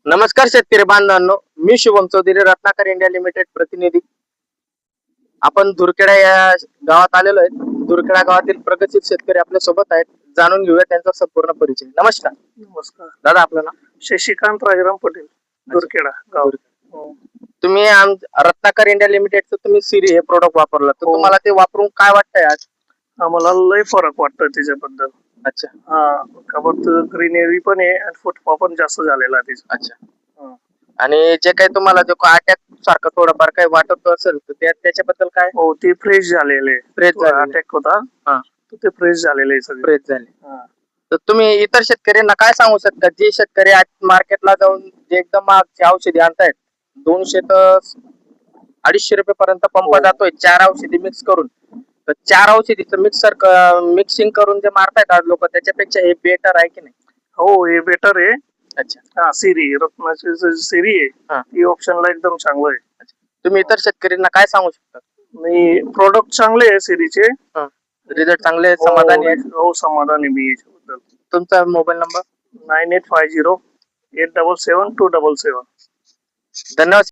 नमस्कार शेतकरी बांधवांनो, मी शुभम चौधरी, रत्नाकर इंडिया लिमिटेड प्रतिनिधी. आपण धुरखेडा या गावात आलेलो आहे. धुरखेडा गावातील प्रगतशील शेतकरी आपल्या सोबत आहेत. जाणून घेऊया त्यांचा संपूर्ण परिचय. नमस्कार नमस्कार. दादा, आपलं नाव? शशिकांत राजाराम पटेल, दुरखेडा गाव. हो. तुम्ही रत्नाकर इंडिया लिमिटेडचं तुम्ही सिरी हे प्रोडक्ट वापरलं, तर हो. तुम्हाला ते वापरून काय वाटतंय आज? आम्हाला लय फरक वाटतोय त्याच्याबद्दल. अच्छा ग्रीनरी पण आहे आणि फुटवा पण जास्त झालेला आहे त्याचा. अच्छा. आणि जे काही तुम्हाला जो अटॅक सारखं थोडंफार काही वाटत असेल तर त्याच्याबद्दल काय? हो, ते फ्रेश झालेले. फ्रेश झाले, अटॅक होता तर ते फ्रेश झालेले सगळे. फ्रेश झाले. तर तुम्ही इतर शेतकऱ्यांना काय सांगू शकता, जे शेतकरी मार्केटला जाऊन जे एकदम महागची औषधी आणतायत, 200 तर 250 रुपये पर्यंत पंप हो. जातोय 4 औषधी मिक्स करून, तर 4 औषधीचं मिक्सिंग करून जे मारतायत आज लोक, त्याच्यापेक्षा हे बेटर आहे की नाही? हो, हे बेटर आहे. अच्छा. सिरी रत्नाची सिरी आहे ती ऑप्शनला एकदम चांगलं आहे. तुम्ही इतर शेतकऱ्यांना काय सांगू शकता? मी प्रोडक्ट चांगले आहे सिरीचे. रिझल्ट चांगले, समाधानी आहे? हो, समाधानी मी याच्याबद्दल. तुमचा मोबाईल नंबर? 9850 877 277. धन्यवाद.